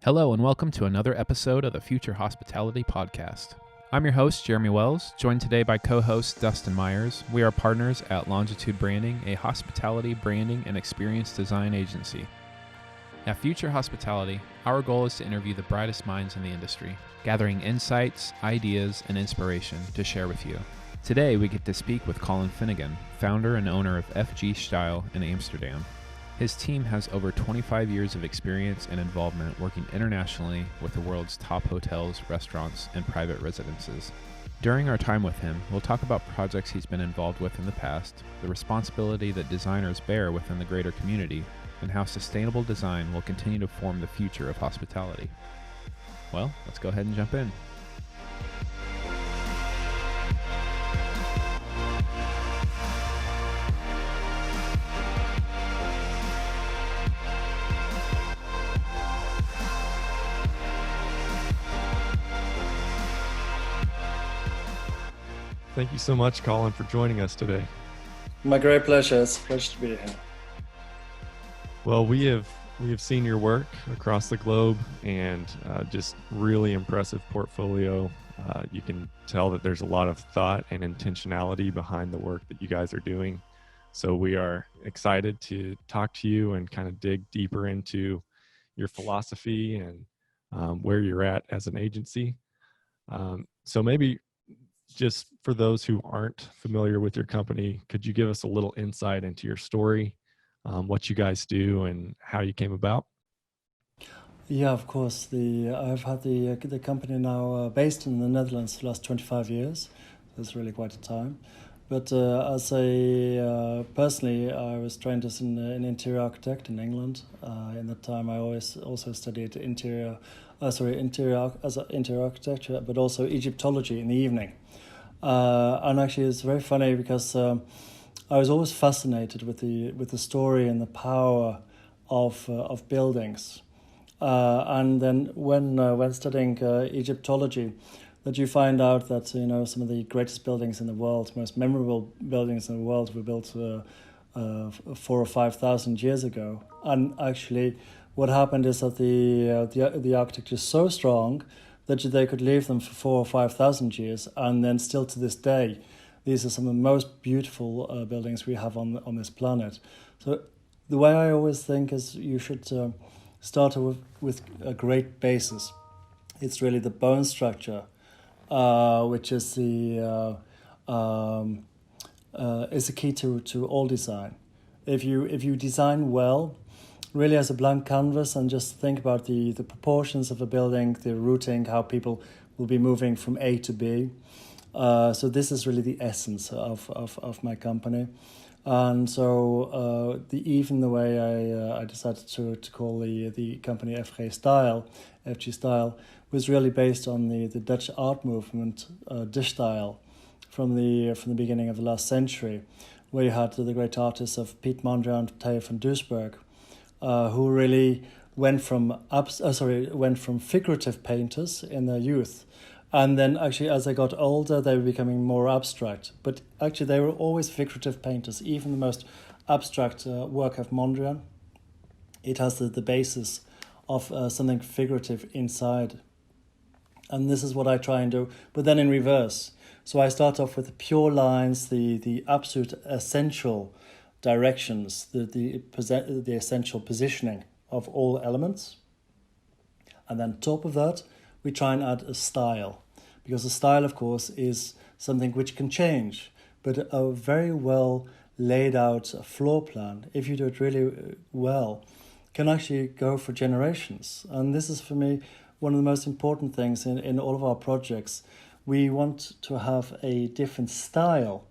Hello and welcome to another episode of the Future Hospitality Podcast. I'm your host, Jeremy Wells, joined today by co-host Dustin Myers. We are partners at Longitude Branding, a hospitality branding and experience design agency. At Future Hospitality, our goal is to interview the brightest minds in the industry, gathering insights, ideas, and inspiration to share with you. Today, we get to speak with Colin Finnegan, founder and owner of FG Stijl in Amsterdam. His team has over 25 years of experience and involvement working internationally with the world's top hotels, restaurants, and private residences. During our time with him, we'll talk about projects he's been involved with in the past, the responsibility that designers bear within the greater community, and how sustainable design will continue to form the future of hospitality. Well, let's go ahead and jump in. Thank you so much, Colin, for joining us today. My great pleasure. It's a pleasure to be here. Well, we have seen your work across the globe and just really impressive portfolio. You can tell that there's a lot of thought and intentionality behind the work that you guys are doing. So we are excited to talk to you and kind of dig deeper into your philosophy and where you're at as an agency. So maybe just for those who aren't familiar with your company, could you give us a little insight into your story, what you guys do, and how you came about? Yeah, of course. I've had the company now based in the Netherlands for the last 25 years. That's really quite a time. But personally, I was trained as an interior architect in England. In that time, I also studied interior architecture, but also Egyptology in the evening. And actually, it's very funny because I was always fascinated with the story and the power of buildings. And then when studying Egyptology, that you find out that some of the greatest buildings in the world, most memorable buildings in the world, were built 4,000 or 5,000 years ago. And actually, what happened is that the architecture is so strong that they could leave them for 4,000 or 5,000 years, and then still to this day, these are some of the most beautiful buildings we have on this planet. So the way I always think is you should start with a great basis. It's really the bone structure, which is the key to all design. If you design well, really as a blank canvas, and just think about the proportions of a building, the routing, how people will be moving from A to B. So this is really the essence of my company. And so the way I decided to call the company FG Stijl, was really based on the Dutch art movement, de stijl, from the beginning of the last century, where you had the great artists of Piet Mondrian and Theo van Doesburg, who really went from figurative painters in their youth, and then actually as they got older they were becoming more abstract. But actually they were always figurative painters. Even the most abstract work of Mondrian, it has the basis of something figurative inside. And this is what I try and do, but then in reverse. So I start off with the pure lines, the absolute essential directions, the essential positioning of all elements, and then top of that we try and add a style, because a style, of course, is something which can change, but a very well laid out floor plan, if you do it really well, can actually go for generations. And this is for me one of the most important things in all of our projects. We want to have a different style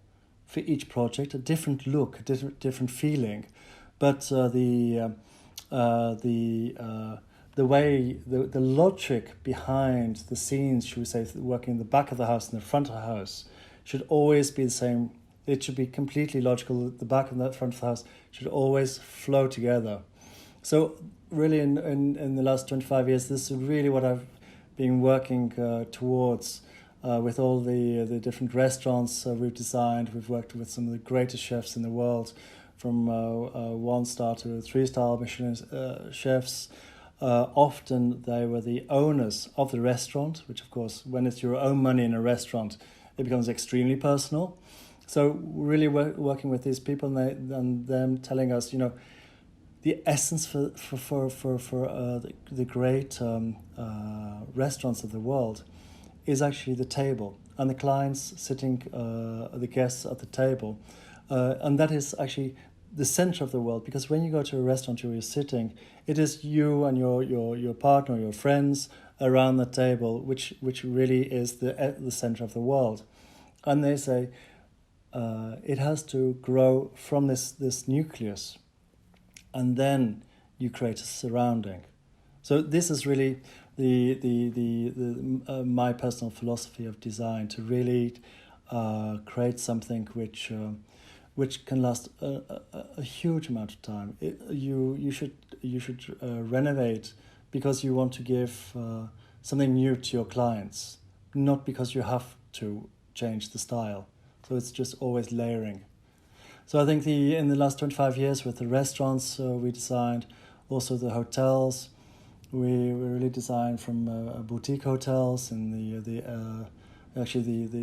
for each project, a different look, a different feeling, but the logic behind the scenes, should we say, working in the back of the house and the front of the house, should always be the same. It should be completely logical. The back and the front of the house should always flow together. So really, in the last 25 years, this is really what I've been working towards. With all the different restaurants we've designed. We've worked with some of the greatest chefs in the world, from 1-star to 3-star Michelin chefs, often they were the owners of the restaurant, which of course, when it's your own money in a restaurant, it becomes extremely personal. So really working with these people and them telling us, the essence for the great restaurants of the world is actually the table and the clients sitting, the guests at the table. And that is actually the center of the world, because when you go to a restaurant where you're sitting, it is you and your partner, your friends around the table, which really is the center of the world. And they say it has to grow from this nucleus, and then you create a surrounding. So this is really the my personal philosophy of design, to really create something which can last a huge amount of time. You should renovate because you want to give something new to your clients, not because you have to change the style. So it's just always layering. So I think in the last 25 years with the restaurants, we designed also the hotels. We really designed from boutique hotels, and the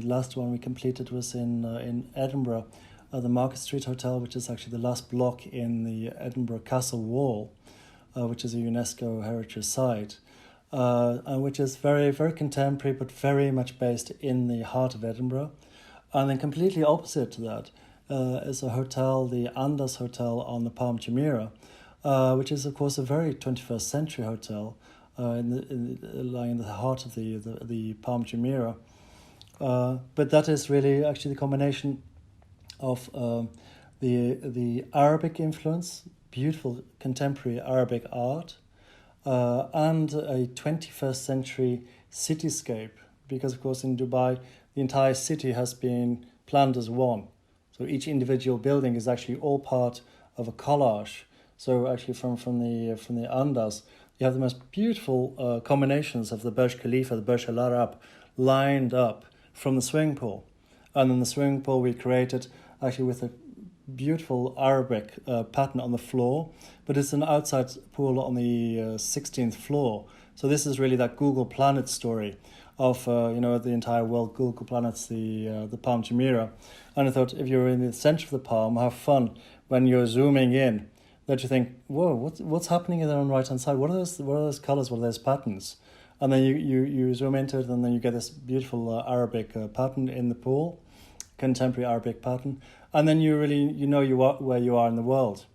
last one we completed was in Edinburgh, the Market Street Hotel, which is actually the last block in the Edinburgh Castle Wall, which is a UNESCO heritage site, and which is very, very contemporary, but very much based in the heart of Edinburgh. And then completely opposite to that is a hotel, the Andaz Hotel on the Palm Jumeirah, which is, of course, a very 21st century hotel lying in the heart of the Palm Jumeirah. But that is really actually the combination of the Arabic influence, beautiful contemporary Arabic art, and a 21st century cityscape, because, of course, in Dubai, the entire city has been planned as one. So each individual building is actually all part of a collage. So actually from the Andaz, you have the most beautiful combinations of the Burj Khalifa, the Burj Al Arab, lined up from the swimming pool. And then the swimming pool we created actually with a beautiful Arabic pattern on the floor, but it's an outside pool on the 16th floor. So this is really that Google Planet story of the entire world. Google Planet's the Palm Jumeirah, and I thought if you're in the center of the palm, have fun when you're zooming in. That you think, whoa, what's happening there on the right hand side? What are those colors? What are those patterns? And then you zoom into it, and then you get this beautiful Arabic pattern in the pool, contemporary Arabic pattern, and then you really you are where you are in the world.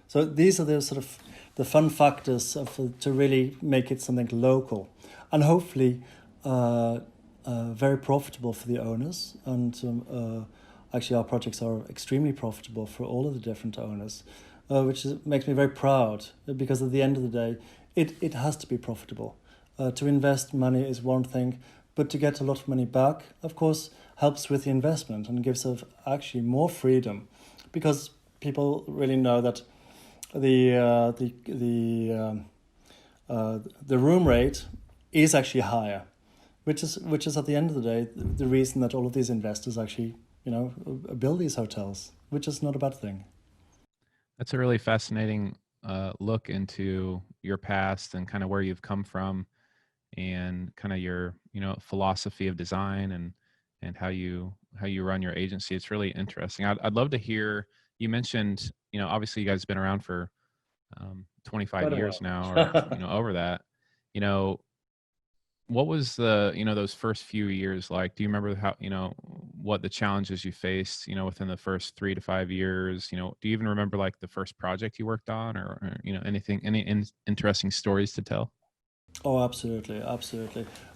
So these are the sort of the fun factors to really make it something local, and hopefully very profitable for the owners. And actually, our projects are extremely profitable for all of the different owners, which makes me very proud, because at the end of the day, it has to be profitable. To invest money is one thing, but to get a lot of money back, of course, helps with the investment and gives us actually more freedom, because people really know that the room rate is actually higher, which is at the end of the day the reason that all of these investors actually build these hotels, which is not a bad thing. That's a really fascinating look into your past and kind of where you've come from, and kind of your philosophy of design and how you run your agency. It's really interesting. I'd love to hear. You mentioned obviously you guys have been around for 25 years now, or over that. What was the those first few years like? Do you remember how what the challenges you faced within the first 3 to 5 years? Do you even remember like the first project you worked on, or any interesting stories to tell? Oh, absolutely.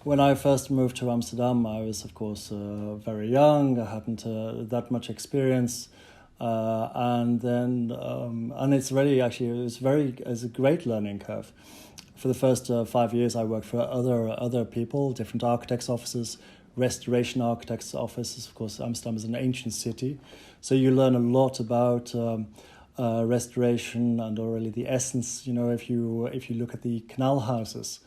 When I first moved to Amsterdam, I was, of course, very young. I hadn't that much experience, and then and it's really actually it's a great learning curve. For the first 5 years, I worked for other people, different architects' offices, restoration architects' offices. Of course, Amsterdam is an ancient city, so you learn a lot about restoration and really the essence. If you look at the canal houses,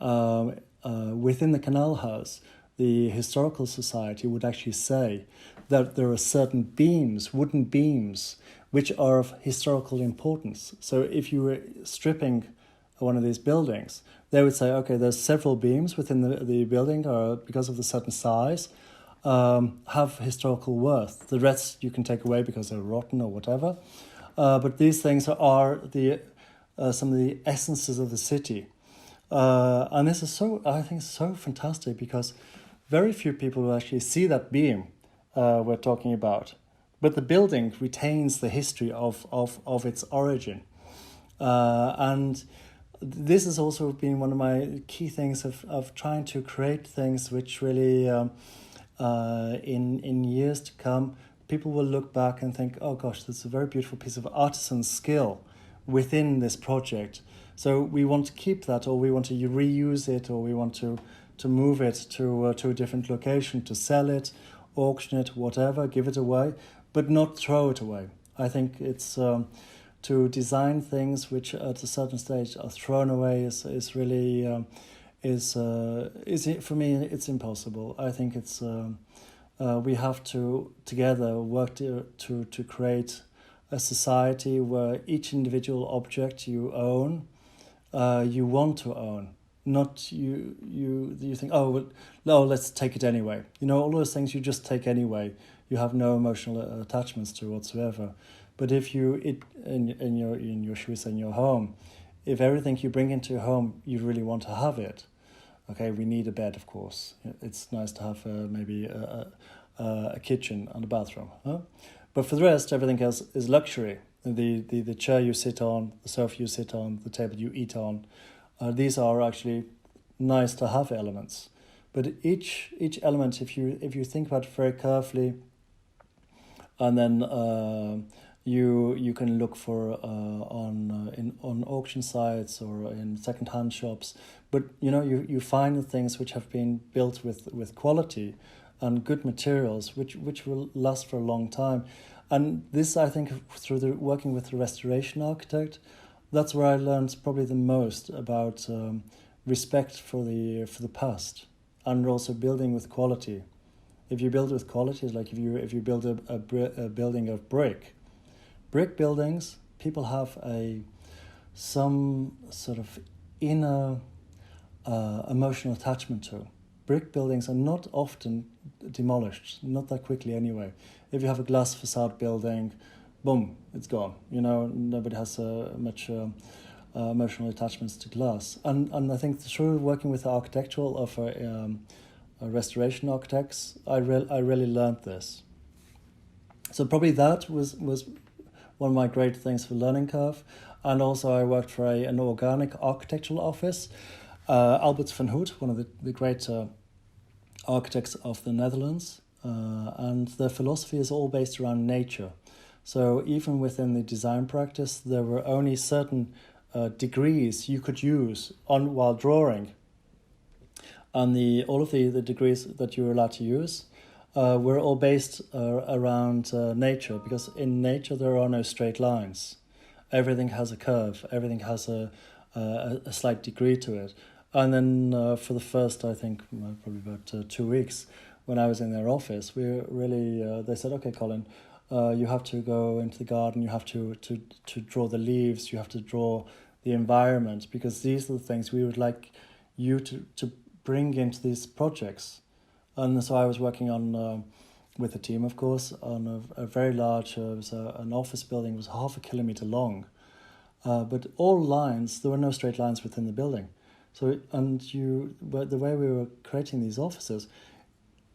within the canal house, the historical society would actually say that there are certain beams, wooden beams, which are of historical importance. So if you were stripping one of these buildings, they would say, okay, there's several beams within the building, or because of the certain size, have historical worth. The rest you can take away because they're rotten or whatever. But these things are some of the essences of the city. And this is I think, so fantastic, because very few people will actually see that beam we're talking about. But the building retains the history of its origin. And this has also been one of my key things of trying to create things which really, in years to come, people will look back and think, oh gosh, that's a very beautiful piece of artisan skill within this project. So we want to keep that, or we want to reuse it, or we want to move it to a different location, to sell it, auction it, whatever, give it away, but not throw it away. I think it's to design things which at a certain stage are thrown away is really for me, it's impossible. I think it's we have to together work to create a society where each individual object you own, you want to own. Not you think, oh well, no, let's take it anyway. All those things you just take anyway. You have no emotional attachments to whatsoever. But if in your home, if everything you bring into your home, you really want to have it. Okay, we need a bed, of course. It's nice to have maybe a kitchen and a bathroom. Huh? But for the rest, everything else is luxury. The chair you sit on, the sofa you sit on, the table you eat on, these are actually nice to have elements. But each element, if you think about it very carefully, and then you can look for on auction sites or in second-hand shops, but you find the things which have been built with quality and good materials, which will last for a long time. And this, I think, through working with the restoration architect, that's where I learned probably the most about respect for the past, and also building with quality. If you build with quality, it's like if you build a building of brick buildings, people have some sort of inner emotional attachment to. Brick buildings are not often demolished, not that quickly anyway. If you have a glass facade building, boom, it's gone. Nobody has much emotional attachments to glass. And I think through working with the architectural of restoration architects, I really learned this. So probably that was one of my great things for learning curve. And also I worked for an organic architectural office. Albert van Hout, one of the great architects of the Netherlands, and their philosophy is all based around nature. So even within the design practice, there were only certain degrees you could use while drawing. And all of the degrees that you were allowed to use were all based around nature, because in nature there are no straight lines. Everything has a curve. Everything has a slight degree to it. And then for the first, I think, probably about 2 weeks, when I was in their office, we really they said, okay, Colin, you have to go into the garden, you have to draw the leaves, you have to draw the environment, because these are the things we would like you to bring into these projects. And so I was working on, with a team, of course, on a very large, it was an office building, it was 0.5 kilometer long. But all lines, there were no straight lines within the building. So, but the way we were creating these offices,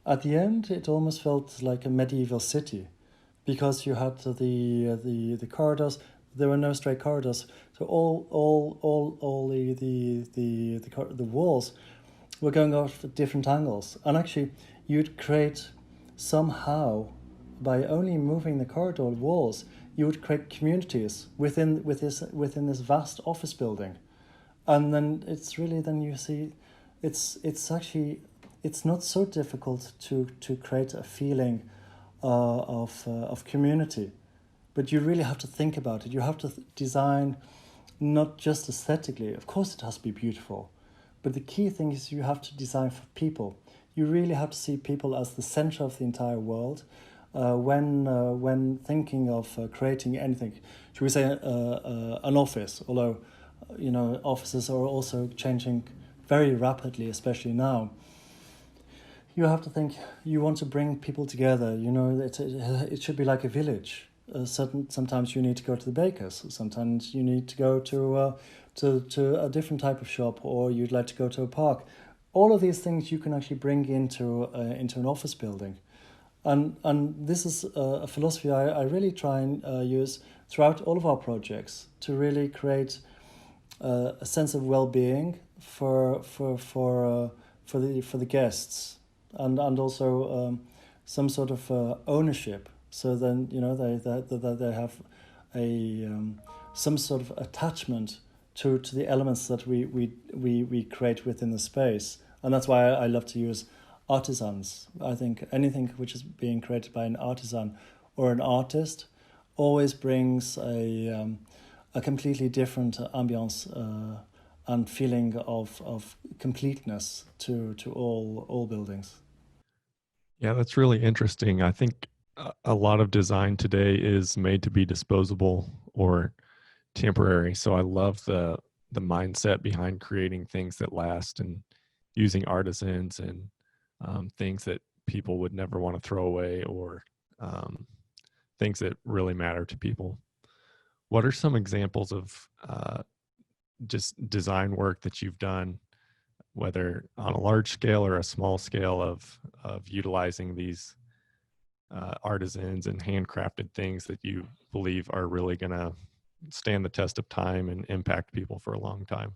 at the end, it almost felt like a medieval city, because you had the corridors. There were no straight corridors, so all the walls were going off at different angles. And actually, you'd create somehow, by only moving the corridor walls, you would create communities within this vast office building. And then it's really, then you see, it's actually, it's not so difficult to create a feeling of community, but you really have to think about it. You have to design not just aesthetically. Of course, it has to be beautiful, but the key thing is you have to design for people. You really have to see people as the center of the entire world. When thinking of creating anything, should we say an office, although offices are also changing very rapidly, especially now. You have to think, you want to bring people together, it should be like a village. Sometimes you need to go to the baker's, sometimes you need to go to a different type of shop, or you'd like to go to a park. All of these things you can actually bring into an office building. And this is a philosophy I really try and use throughout all of our projects, to really create a sense of well-being for the guests, and also some sort of ownership. So then they have some sort of attachment to the elements that we create within the space, and that's why I love to use artisans. I think anything which is being created by an artisan or an artist always brings a completely different ambience and feeling of completeness to all buildings. Yeah, that's really interesting. I think a lot of design today is made to be disposable or temporary. So I love the mindset behind creating things that last, and using artisans and things that people would never want to throw away, or things that really matter to people. What are some examples of just design work that you've done, whether on a large scale or a small scale, of utilizing these artisans and handcrafted things that you believe are really going to stand the test of time and impact people for a long time?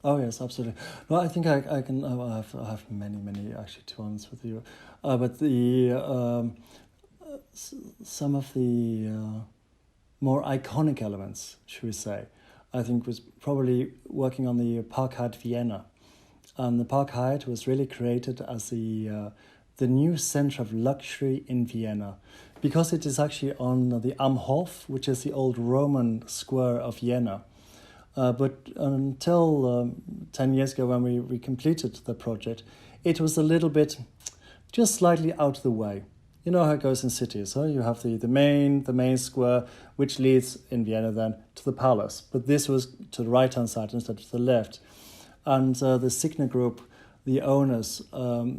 Oh yes, absolutely. No, I think I can. I have many actually, to be honest with you, but some of the more iconic elements, should we say, I think was probably working on the Parkheit Vienna, and the Parkheit was really created as the new center of luxury in Vienna, because it is actually on the Am Hof, which is the old Roman square of Vienna. But until 10 years ago, when we completed the project, it was a little bit just slightly out of the way. You know how it goes in cities. So you have the main square, which leads in Vienna then to the palace. But this was to the right-hand side instead of the left. And the Signa Group, the owners,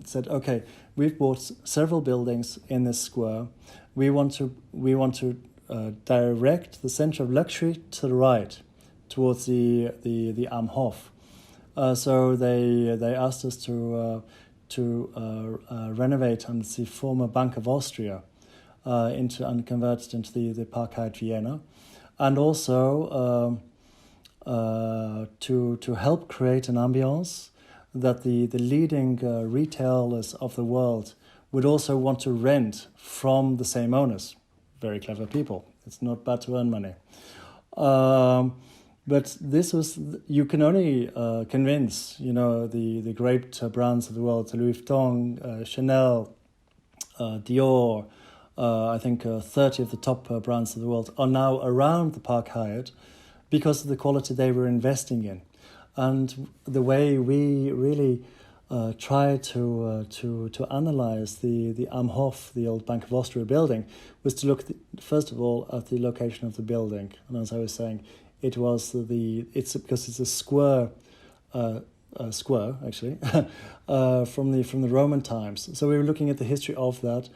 said, okay, we've bought several buildings in this square. We want to direct the center of luxury to the right, towards the Am Hof. So they asked us to renovate the former Bank of Austria and convert it into the Parkheit Vienna, and also to help create an ambience that the leading retailers of the world would also want to rent from the same owners. Very clever people. It's not bad to earn money. But this was, you can only convince, the great brands of the world, Louis Vuitton, Chanel, Dior. I think 30 of the top brands of the world are now around the Parkheit because of the quality they were investing in. And the way we really try to analyze the Am Hof, the old Bank of Austria building, was to look first of all at the location of the building. And as I was saying, it's because it's a square actually from the Roman times. So we were looking at the history of that,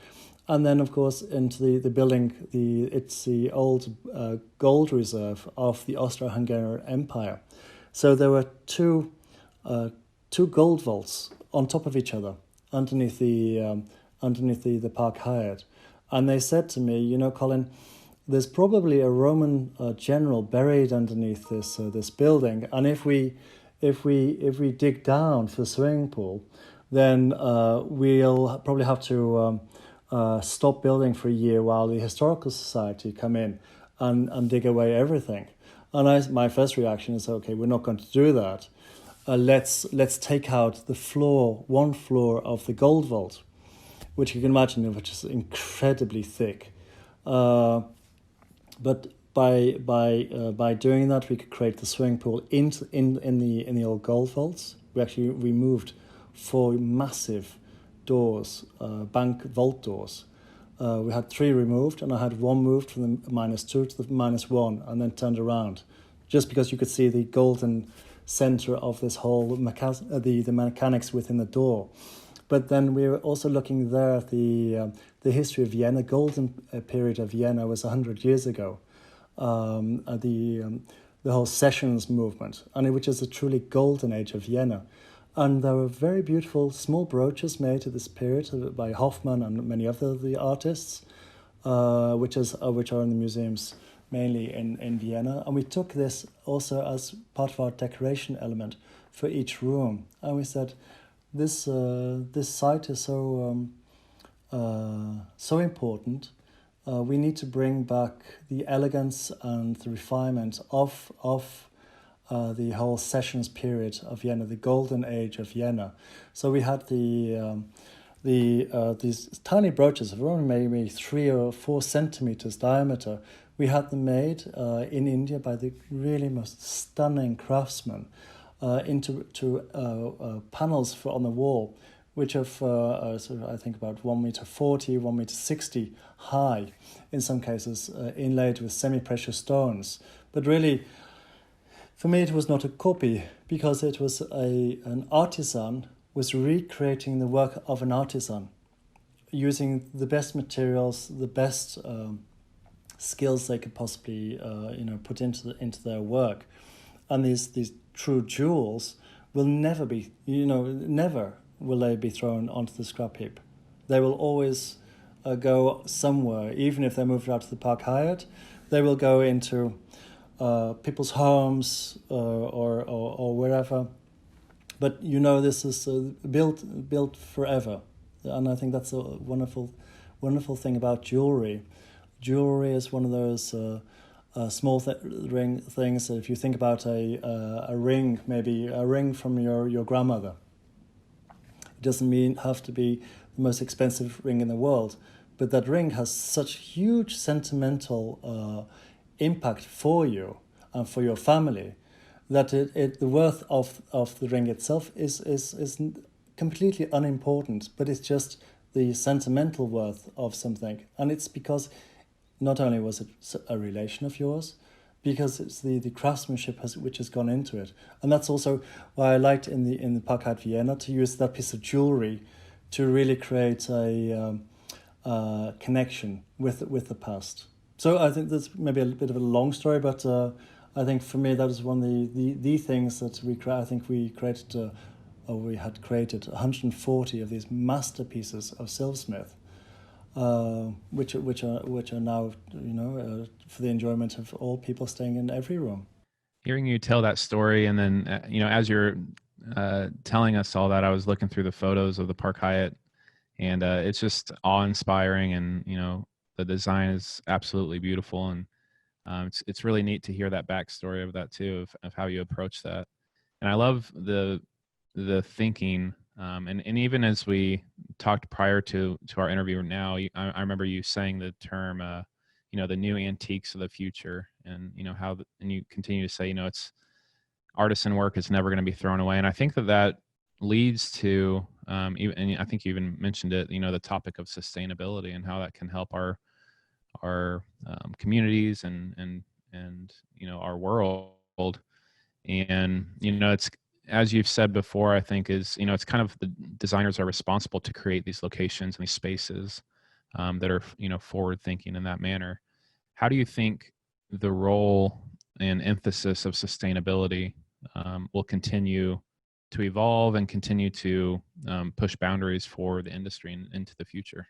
and then of course into the building. It's the old gold reserve of the Austro-Hungarian Empire. So there were two gold vaults on top of each other underneath the Parkheit, and they said to me, Colin, there's probably a Roman general buried underneath this building, and if we dig down for the swimming pool, then we'll probably have to stop building for a year while the historical society come in and dig away everything. And my first reaction is, okay, we're not going to do that. Let's take out one floor of the gold vault, which you can imagine, which is incredibly thick. But by doing that, we could create the swimming pool in the old gold vaults. We actually removed 4 massive doors, bank vault doors. We had 3 removed, and I had 1 moved from the -2 to the -1, and then turned around just because you could see the golden center of this whole the mechanics within the door. But then we were also looking there at the history of Vienna. Golden period of Vienna was 100 years ago. The whole Sessions movement, which is a truly golden age of Vienna. And there were very beautiful small brooches made at this period by Hoffmann and many other the artists, which are in the museums mainly in Vienna. And we took this also as part of our decoration element for each room. And we said, this site is so important. We need to bring back the elegance and the refinement of the whole Sessions period of Vienna, the golden age of Vienna. So we had these tiny brooches of only maybe 3 or 4 centimeters diameter. We had them made in India by the really most stunning craftsmen into panels on the wall, which are sort of, I think, about 1.40 meters, 1.60 meters high, in some cases inlaid with semi-precious stones. But really, for me, it was not a copy, because it was an artisan was recreating the work of an artisan, using the best materials, the best skills they could possibly put into their work. And these true jewels will never be, never will they be thrown onto the scrap heap. They will always go somewhere, even if they're moved out to the Park Hyatt. They will go into people's homes or wherever. But this is built forever, and I think that's a wonderful thing about jewelry. Jewelry is one of those small things that if you think about a ring, maybe a ring from your grandmother. It doesn't have to be the most expensive ring in the world, but that ring has such huge sentimental impact for you and for your family that the worth of the ring itself is completely unimportant, but it's just the sentimental worth of something. And it's because not only was it a relation of yours, because it's the craftsmanship which has gone into it. And that's also why I liked in the Park Hyatt Vienna to use that piece of jewelry to really create a connection with the past. So I think that's maybe a bit of a long story, but I think for me that is one of the things that we had created 140 of these masterpieces of silversmith, which are now for the enjoyment of all people staying in every room. Hearing you tell that story, and then as you're telling us all that, I was looking through the photos of the Park Hyatt, and it's just awe-inspiring, and the design is absolutely beautiful, and it's really neat to hear that backstory of that too, of how you approach that. And I love the thinking, and even as we talked prior to our interview now, I remember you saying the term, the new antiques of the future, and and you continue to say, it's artisan work is never going to be thrown away. And I think that leads to, and I think you even mentioned it, the topic of sustainability and how that can help our communities and our world. And it's, as you've said before, I think is it's kind of the designers are responsible to create these locations and these spaces that are forward thinking in that manner. How do you think the role and emphasis of sustainability will continue to evolve and continue to push boundaries for the industry into the future?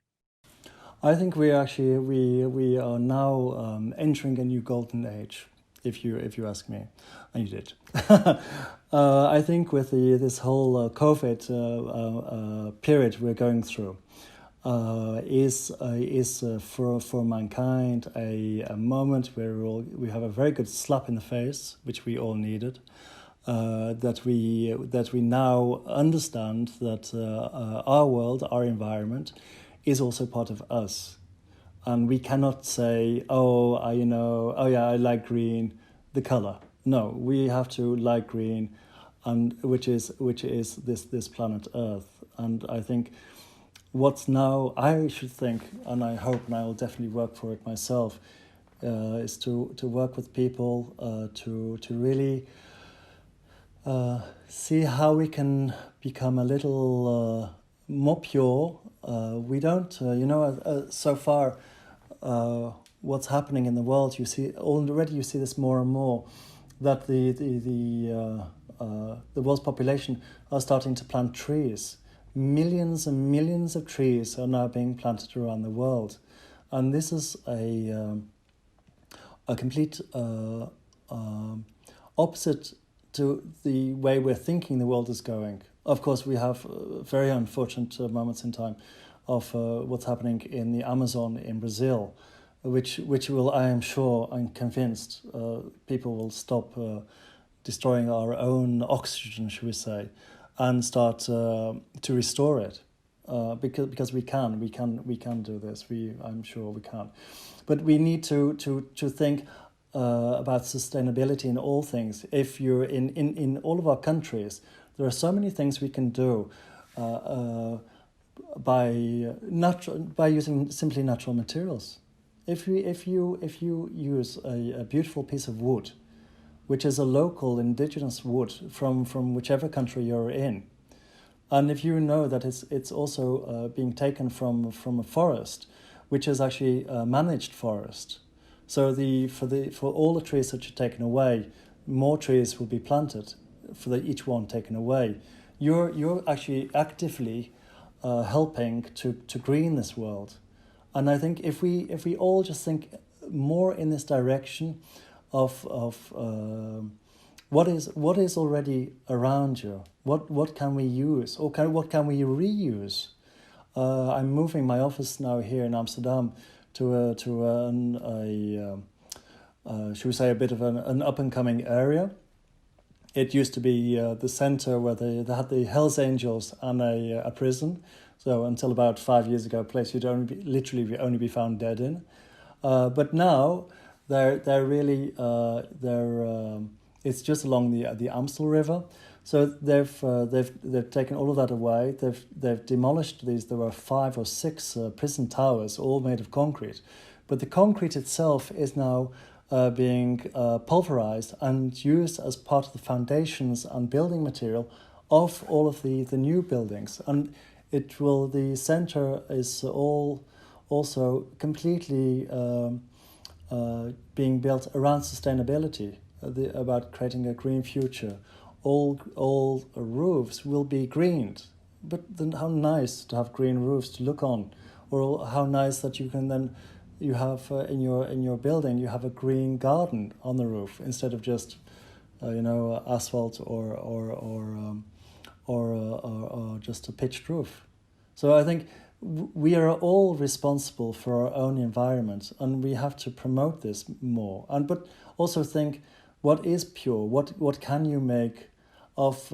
I think we are now entering a new golden age, if you ask me, and you did. I think with this whole COVID period we're going through is for mankind a moment where we have a very good slap in the face, which we all needed. That we now understand that our world, our environment, is also part of us, and we cannot say, I like green, the color. No, we have to like green, and which is this planet Earth. And I think what's now, I should think, and I hope, and I will definitely work for it myself, is to work with people, to really see how we can become a little more pure. We don't, so far, what's happening in the world, you see this more and more, that the world's population are starting to plant trees. Millions and millions of trees are now being planted around the world, and this is a complete opposite to the way we're thinking the world is going. Of course, we have very unfortunate moments in time of what's happening in the Amazon in Brazil, which will, I am sure, I'm convinced, people will stop destroying our own oxygen, should we say, and start to restore it, because we can do this. I'm sure we can, but we need to think about sustainability in all things. If you're in all of our countries, there are so many things we can do by using simply natural materials. If you use a beautiful piece of wood, which is a local indigenous wood from whichever country you're in, and if you know that it's also being taken from a forest, which is actually a managed forest, so for all the trees that are taken away, more trees will be planted for each one taken away. You're actually actively helping to green this world, and I think if we all just think more in this direction of what is already around you, what can we use, or what can we reuse? I'm moving my office now here in Amsterdam to should we say a bit of an up and coming area. It used to be the center where they had the Hells Angels and a prison. So until about 5 years ago, a place you'd only be found dead in. But now they're really it's just along the Amstel River. So they've taken all of that away. They've demolished these. There were 5 or 6 prison towers, all made of concrete, but the concrete itself is now being pulverized and used as part of the foundations and building material of all of the new buildings. And the center is all also completely being built around sustainability, about creating a green future. All roofs will be greened, but then how nice to have green roofs to look on, or how nice that you can then you have in your building you have a green garden on the roof instead of just asphalt or just a pitched roof. So I think we are all responsible for our own environment, and we have to promote this more. But also think, what is pure? What can you make of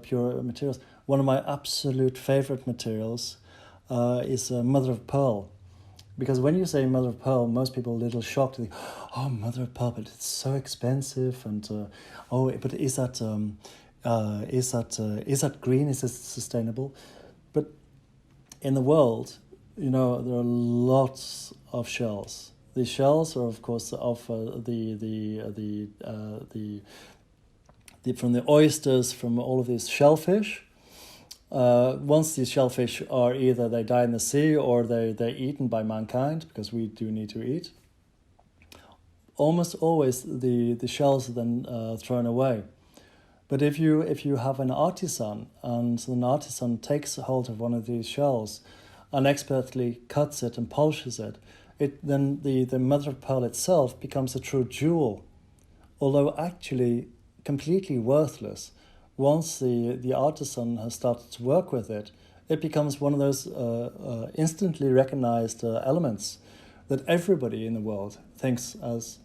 pure materials? One of my absolute favorite materials is mother of pearl. Because when you say mother of pearl, most people are a little shocked. They think, oh, mother of pearl, but it's so expensive. And but is that green? Is it sustainable? But in the world, there are lots of shells. The shells are, of course, of from the oysters, from all of these shellfish. Once these shellfish are either they die in the sea or they're eaten by mankind, because we do need to eat, almost always the shells are then thrown away. But if you have an artisan, and an artisan takes hold of one of these shells and expertly cuts it and polishes it, then the mother of pearl itself becomes a true jewel, although actually completely worthless. Once the artisan has started to work with it, it becomes one of those instantly recognized elements that everybody in the world thinks as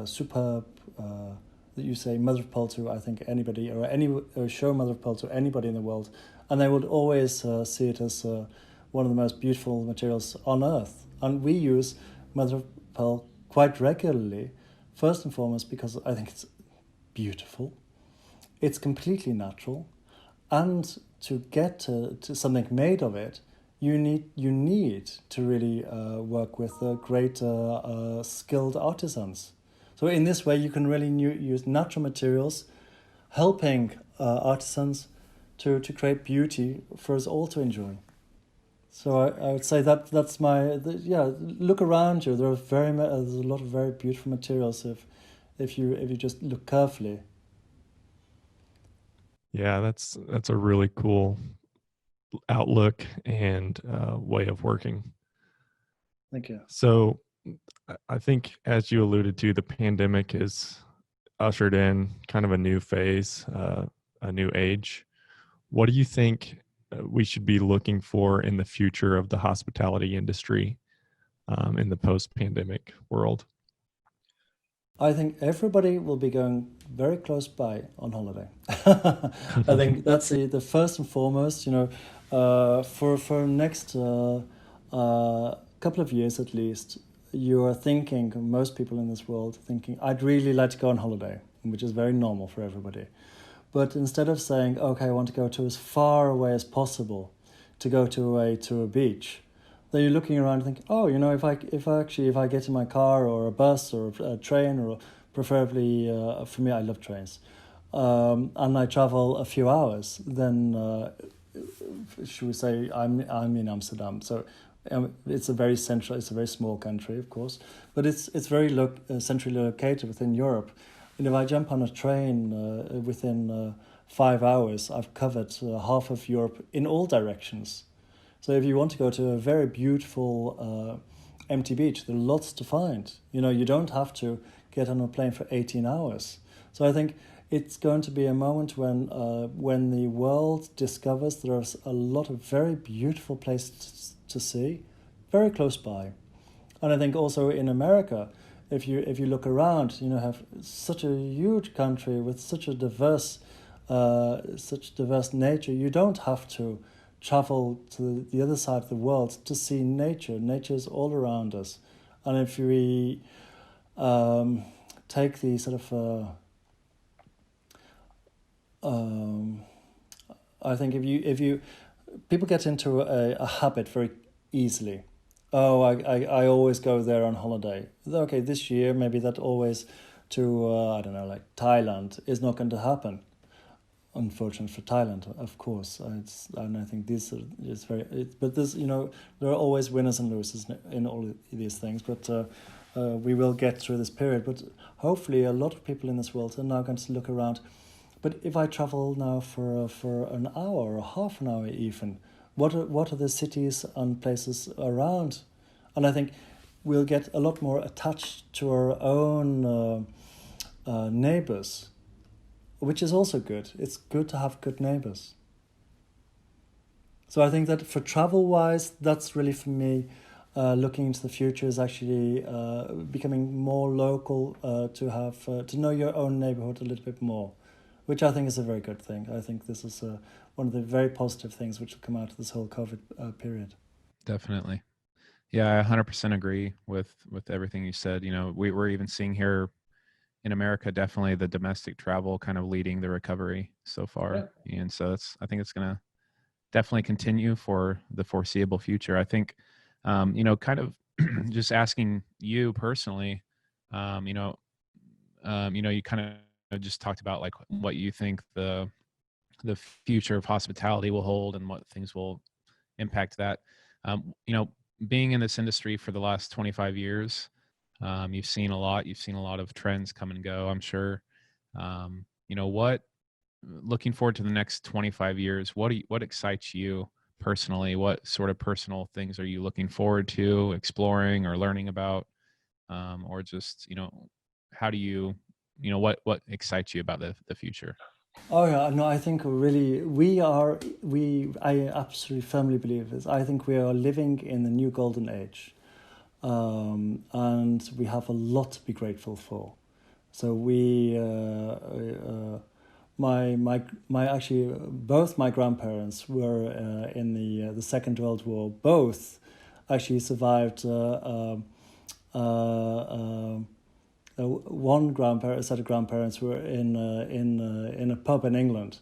superb. That you say mother of pearl to, I think, anybody, or show mother of pearl to anybody in the world, and they would always see it as one of the most beautiful materials on earth. And we use mother of pearl quite regularly, first and foremost because I think it's beautiful. It's completely natural, and to get to something made of it you need to really work with great skilled artisans. So in this way, you can really use natural materials, helping artisans to create beauty for us all to enjoy. So I would say that's look around you. There's a lot of very beautiful materials if you just look carefully. Yeah, that's a really cool outlook and way of working. Thank you. So I think, as you alluded to, the pandemic has ushered in kind of a new phase, a new age. What do you think we should be looking for in the future of the hospitality industry in the post-pandemic world? I think everybody will be going very close by on holiday. I think that's the first and foremost. For next couple of years at least, you are thinking, most people in this world thinking, I'd really like to go on holiday, which is very normal for everybody. But instead of saying, okay, I want to go to as far away as possible, to go to a beach, then you're looking around and thinking, oh, if I get in my car or a bus or a train, or preferably for me, I love trains, and I travel a few hours, then should we say I'm in Amsterdam. So it's a very small country, of course, but it's very centrally located within Europe. And if I jump on a train within 5 hours, I've covered half of Europe in all directions. So if you want to go to a very beautiful empty beach, there are lots to find. You don't have to get on a plane for 18 hours. So I think it's going to be a moment when the world discovers there's a lot of very beautiful places to see, very close by. And I think also in America, if you look around, have such a huge country with such diverse nature. You don't have to travel to the other side of the world to see nature. Nature is all around us, and if we take the sort of, I think if you people get into a habit very easily. Oh, I always go there on holiday. Okay, this year maybe that always to I don't know, like Thailand is not going to happen. Unfortunate for Thailand, of course. And I think this is but this, there are always winners and losers in all these things. But we will get through this period. But hopefully, a lot of people in this world are now going to look around. But if I travel now for an hour or half an hour even, what are the cities and places around? And I think we'll get a lot more attached to our own neighbors, which is also good. It's good to have good neighbors. So I think that for travel-wise, that's really for me, looking into the future is actually becoming more local, to know your own neighborhood a little bit more, which I think is a very good thing. I think this is one of the very positive things which will come out of this whole COVID period. Definitely. Yeah, I 100% agree with everything you said. We're even seeing here in America, definitely the domestic travel kind of leading the recovery so far. Yeah. And so I think it's going to definitely continue for the foreseeable future. I think, kind of just asking you personally, you kind of just talked about like what you think the future of hospitality will hold and what things will impact that. Being in this industry for the last 25 years, you've seen a lot of trends come and go, I'm sure. Looking forward to the next 25 years, what excites you personally? What sort of personal things are you looking forward to exploring or learning about? Or just, how do you, what excites you about the future? Oh yeah, no, I think really I absolutely firmly believe this. I think we are living in the new golden age. And we have a lot to be grateful for. So actually both my grandparents were in the Second World War. Both actually survived. One set of grandparents were in a pub in England,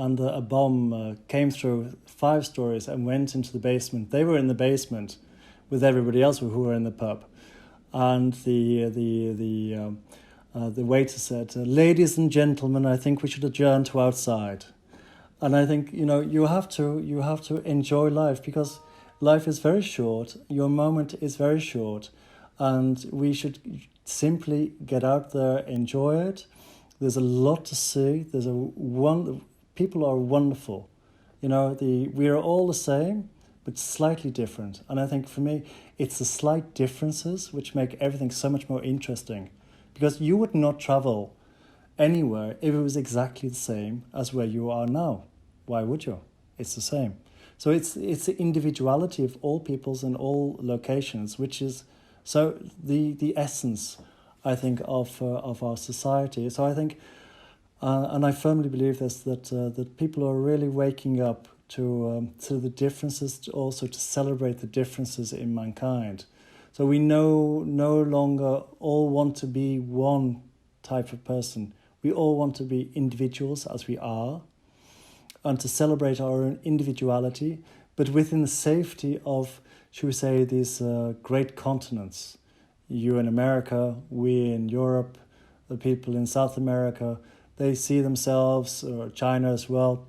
and a bomb came through 5 stories and went into the basement. They were in the basement with everybody else who were in the pub, and the waiter said, "Ladies and gentlemen, I think we should adjourn to outside." And I think you have to enjoy life, because life is very short. Your moment is very short, and we should simply get out there, enjoy it. There's a lot to see. People are wonderful. We are all the same, but slightly different. And I think for me, it's the slight differences which make everything so much more interesting. Because you would not travel anywhere if it was exactly the same as where you are now. Why would you? It's the same. So it's the individuality of all peoples and all locations, which is so the essence, I think, of our society. So I think, and I firmly believe this, that people are really waking up to the differences, also to celebrate the differences in mankind. So we no longer all want to be one type of person. We all want to be individuals as we are, and to celebrate our own individuality, but within the safety of, should we say, these great continents. You in America, we in Europe, the people in South America, they see themselves, or China as well.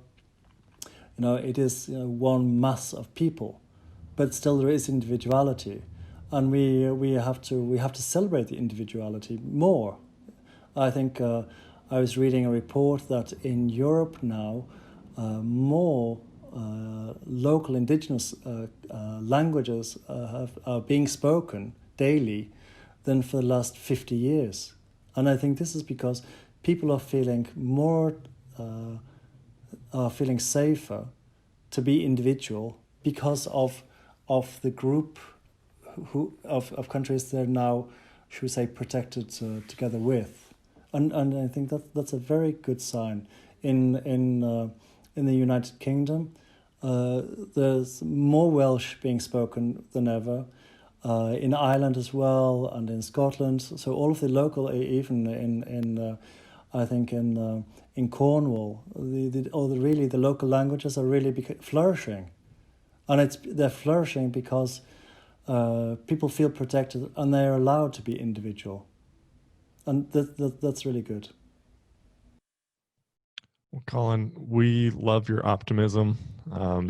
It is one mass of people, but still there is individuality, and we have to celebrate the individuality more. I think I was reading a report that in Europe now, more local indigenous languages are being spoken daily than for the last 50 years. And I think this is because people are feeling feeling safer to be individual because of the group of countries they're now, should we say, protected together with. And I think that's a very good sign. In the United Kingdom, there's more Welsh being spoken than ever. In Ireland as well, and in Scotland. So all of the local, even I think in Cornwall, the local languages are really flourishing, and they're flourishing because people feel protected and they are allowed to be individual, and that's really good. Well, Colin, we love your optimism,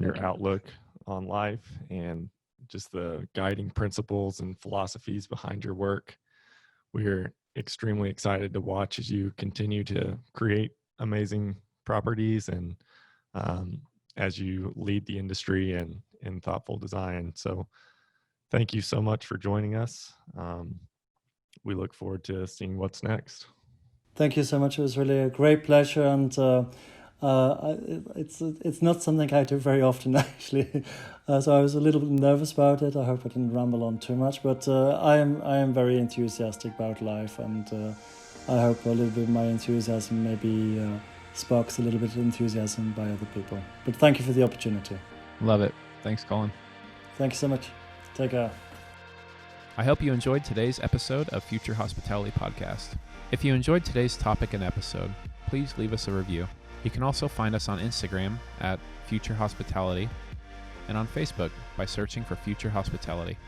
your outlook on life, and just the guiding principles and philosophies behind your work. We're extremely excited to watch as you continue to create amazing properties and as you lead the industry in thoughtful design. So thank you so much for joining us. We look forward to seeing what's next. Thank you so much. It was really a great pleasure, and it's not something I do very often, actually. So I was a little bit nervous about it. I hope I didn't ramble on too much, but I am very enthusiastic about life, and I hope a little bit of my enthusiasm maybe sparks a little bit of enthusiasm by other people. But thank you for the opportunity. Love it. Thanks, Colin. Thank you so much. Take care. I hope you enjoyed today's episode of Future Hospitality Podcast. If you enjoyed today's topic and episode, please leave us a review. You can also find us on Instagram at Future Hospitality and on Facebook by searching for Future Hospitality.